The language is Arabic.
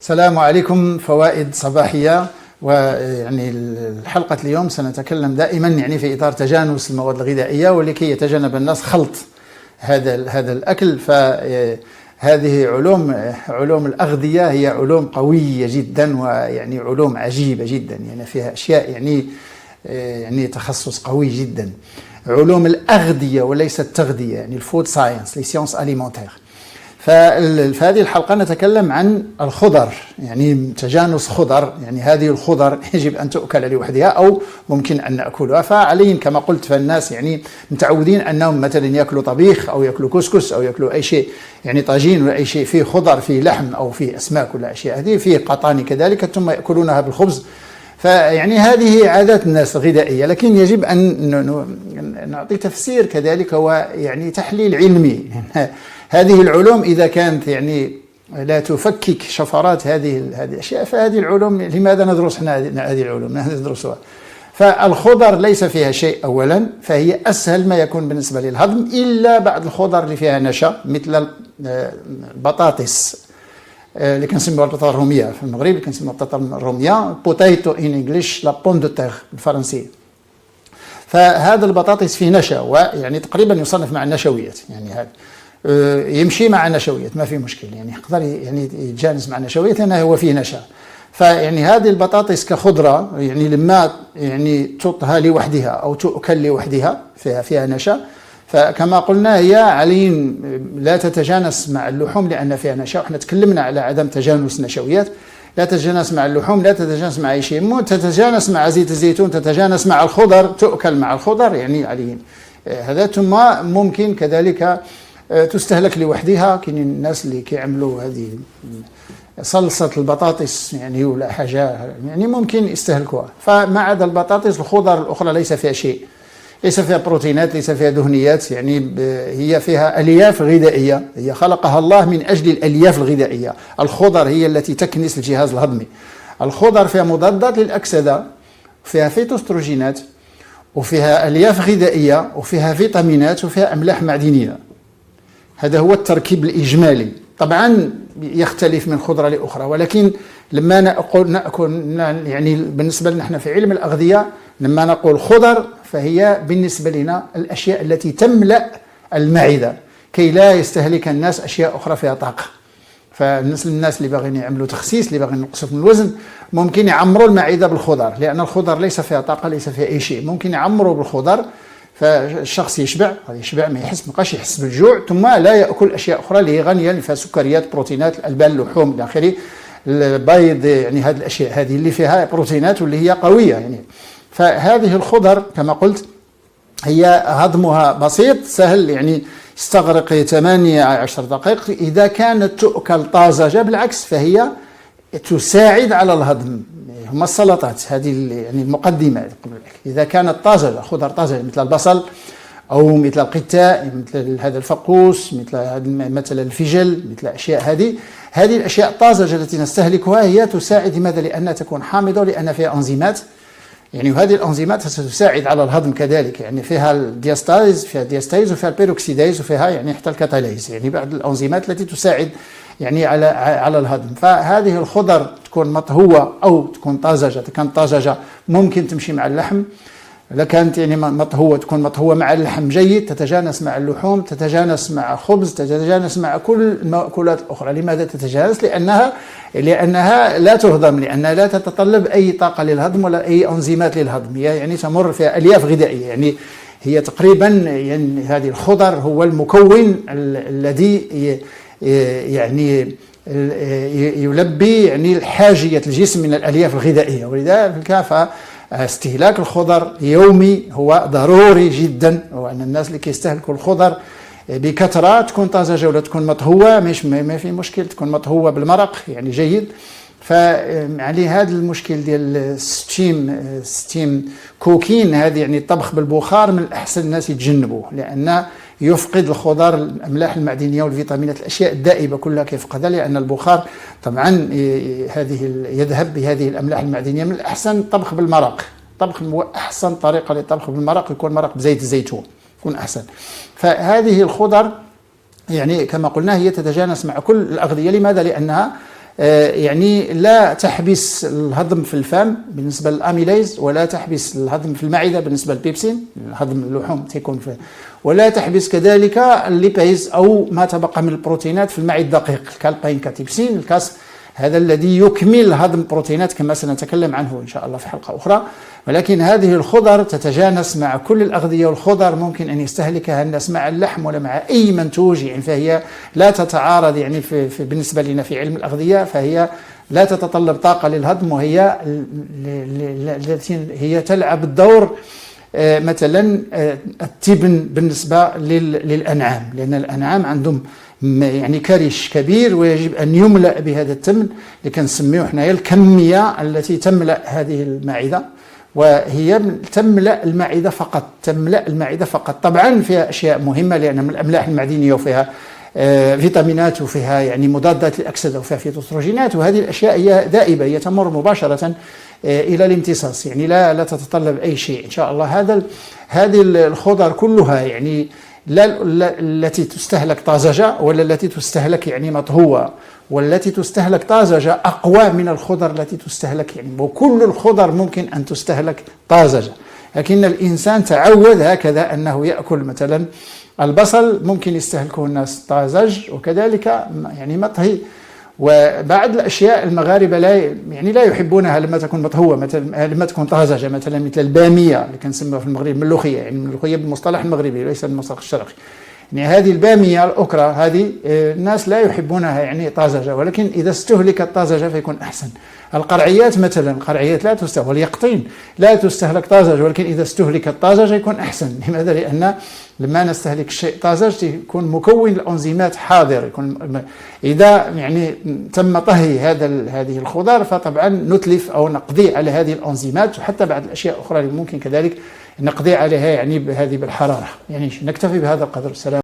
السلام عليكم. فوائد صباحية. ويعني الحلقة اليوم سنتكلم دائما في إطار تجانس المواد الغذائية ولكي يتجنب الناس خلط هذا الأكل. فهذه علوم الأغذية هي علوم قوية جدا ويعني علوم عجيبة جدا، فيها أشياء يعني تخصص قوي جدا. علوم الأغذية وليس التغذية، الفود ساينس، لي سيونس أليمونتير. ففي هذه الحلقة نتكلم عن الخضر، تجانس خضر. هذه الخضر يجب أن تؤكل لوحدها أو ممكن أن نأكلها. فعليهم كما قلت، فالناس متعودين أنهم مثلا يأكلوا طبيخ أو يأكلوا كسكس أو يأكلوا أي شيء طاجين ولا أي شيء فيه خضر، فيه لحم أو فيه أسماك ولا أشياء هذه، فيه قطاني كذلك، ثم يأكلونها بالخبز. هذه عادات الناس الغذائية، لكن يجب أن نعطي تفسير كذلك تحليل علمي. هذه العلوم إذا كانت لا تفكك شفرات هذه الأشياء، فهذه العلوم لماذا ندرس هذه العلوم؟ ندرسها. فالخضر ليس فيها شيء أولا، فهي أسهل ما يكون بالنسبة للهضم، إلا بعض الخضر اللي فيها نشا مثل البطاطس اللي كنسميوها البطاطا الرومية في المغرب، اللي كنسميوها البطاطا الرومية، بوتيتو إن إنجليش، لا بوم دو تيغ بالفرنسية. فهذا البطاطس فيه نشا، تقريبا يصنف مع النشويات، هذا يمشي مع النشويات ما في مشكل، يقدر يتجانس مع النشويات لأنه هو فيه نشا. هذه البطاطس كخضرة لما تطهى لوحدها أو تؤكل لوحدها فيها نشا، فكما قلنا هي علينا لا تتجانس مع اللحوم لأن فيها نشا. وإحنا تكلمنا على عدم تجانس النشويات، لا تتجانس مع اللحوم، لا تتجانس مع أي شيء، تتجانس مع زيت الزيتون، تتجانس مع الخضر، تؤكل مع الخضر علينا هذا. ثم ممكن كذلك تستهلك لوحدها. كاين الناس اللي كيعملوا هذه صلصة البطاطس ولا حاجة ممكن يستهلكوها. فما عدا البطاطس الخضر الأخرى ليس فيها شيء، ليس فيها بروتينات، ليس فيها دهنيات، هي فيها ألياف غذائية، هي خلقها الله من أجل الألياف الغذائية. الخضر هي التي تكنس الجهاز الهضمي. الخضر فيها مضادات للأكسدة، فيها فيتوستروجينات، وفيها ألياف غذائية، وفيها فيتامينات، وفيها أملاح معدنية. هذا هو التركيب الإجمالي. طبعا يختلف من خضرة لأخرى، ولكن لما نأكل بالنسبة لنا في علم الأغذية، لما نقول خضر فهي بالنسبة لنا الأشياء التي تملأ المعدة كي لا يستهلك الناس أشياء أخرى فيها طاقة. فالناس اللي باغيين يعملوا تخسيس، اللي باغيين ينقصوا من الوزن، ممكن يعمروا المعدة بالخضر، لأن الخضر ليس فيها طاقة، ليس فيها أي شيء. ممكن يعمروا بالخضر، فالشخص يشبع ما يبقاش يحس بالجوع، ثم لا يأكل أشياء أخرى اللي هي غنية فيها سكريات، بروتينات، الألبان، اللحوم إلى آخره، البيض، هذه الأشياء هذه اللي فيها بروتينات واللي هي قوية. فهذه الخضر كما قلت هي هضمها بسيط سهل، يستغرق 18 دقائق إذا كانت تؤكل طازجة. بالعكس فهي تساعد على الهضم. هما السلطات هذه المقدمة، إذا كانت طازجة، خضر طازجة مثل البصل أو مثل القتاء، مثل هذا الفقوس، مثل الفجل، مثل الأشياء هذه الأشياء الطازجة التي نستهلكها هي تساعد. لماذا؟ لأنها تكون حامضة، لأن فيها أنزيمات، وهذه الأنزيمات ستساعد على الهضم كذلك. فيها الدياستايز، وفيها البيروكسيدايز، وفيها حتى الكاتاليز، بعض الأنزيمات التي تساعد على الهضم. فهذه الخضر تكون مطهوة أو تكون طازجة. كانت طازجة ممكن تمشي مع اللحم، إذا كانت مطهوة تكون مطهوة مع اللحم جيد، تتجانس مع اللحوم، تتجانس مع خبز، تتجانس مع كل المأكولات الأخرى. لماذا تتجانس؟ لأنها لا تهضم، لأنها لا تتطلب أي طاقة للهضم ولا أي أنزيمات للهضم، هي تمر فيها ألياف غذائية. هي تقريبا هذه الخضر هو المكون الذي يلبي الحاجية الجسم من الألياف الغذائية. ولذلك فاستهلاك الخضر يومي هو ضروري جدا، وأن الناس اللي كيستهلكوا الخضر بكثرة تكون طازجة ولا تكون مطهوة ما في مشكل، تكون مطهوة بالمرق جيد. هذا المشكل ديال ستيم كوكين، هذه الطبخ بالبخار، من الأحسن الناس يتجنبوه، لأن يفقد الخضر الأملاح المعدنية والفيتامينات، الأشياء الدائبة كلها كيفقدها، لأن البخار طبعا يذهب بهذه الأملاح المعدنية. من الأحسن الطبخ بالمرق، هو أحسن طريقة للطبخ بالمرق، يكون مرق بزيت الزيتون يكون أحسن. فهذه الخضر كما قلنا هي تتجانس مع كل الأغذية. لماذا؟ لأنها يعني لا تحبس الهضم في الفم بالنسبة للأميليز، ولا تحبس الهضم في المعدة بالنسبة للبيبسين، هضم اللحوم تيكون في، ولا تحبس كذلك الليبيز أو ما تبقى من البروتينات في المعي الدقيق، الكالبين كاتيبسين الكاس، هذا الذي يكمل هضم البروتينات كما سنتكلم عنه إن شاء الله في حلقة أخرى. ولكن هذه الخضر تتجانس مع كل الأغذية، والخضر ممكن أن يستهلكها الناس مع اللحم ولا مع أي منتوج، يعني فهي لا تتعارض، يعني بالنسبة لنا في علم الأغذية فهي لا تتطلب طاقة للهضم، وهي التي هي تلعب الدور مثلا التبن بالنسبة للأنعام، لأن الأنعام عندهم يعني كرش كبير ويجب أن يملأ بهذا التمن اللي كنسميه حنايا الكمية التي تملأ هذه المعدة، وهي تملأ المعدة فقط، تملأ المعدة فقط. طبعا فيها أشياء مهمة لأن من الأملاح المعدنية وفيها فيتامينات وفيها يعني مضادات للأكسدة وفيها فيتوستروجينات، وهذه الأشياء هي دائبة، هي تمر مباشرة إلى الامتصاص، يعني لا تتطلب أي شيء إن شاء الله. هذه الخضر كلها يعني لا التي تستهلك طازجة ولا التي تستهلك يعني مطهوة، والتي تستهلك طازجة أقوى من الخضر التي تستهلك يعني، وكل الخضر ممكن أن تستهلك طازجة، لكن الإنسان تعود هكذا أنه يأكل مثلا البصل ممكن يستهلكه الناس طازج، وكذلك يعني مطهي. وبعض الأشياء المغاربة لا يحبونها لما تكون مطهوة، مثلا لما تكون طازجة، مثلا مثل البامية اللي كنسموها في المغرب ملوخية، يعني الملوخية بالمصطلح المغربي ليس المصطلح الشرقي. يعني هذه البامية الأكرة هذه الناس لا يحبونها يعني طازجة، ولكن إذا استهلكت طازجة فيكون أحسن. القرعيات مثلا، القرعيات لا تستهلك، واليقطين لا تستهلك طازج، ولكن إذا استهلكت طازجة يكون أحسن. لماذا؟ لأن لما نستهلك الشيء طازج يكون مكون الأنزيمات حاضر، يكون إذا يعني تم طهي هذه الخضار فطبعا نتلف أو نقضي على هذه الأنزيمات، وحتى بعض الأشياء الأخرى اللي ممكن كذلك نقضي عليها يعني بهذه بالحرارة. يعني نكتفي بهذا القدر. السلام.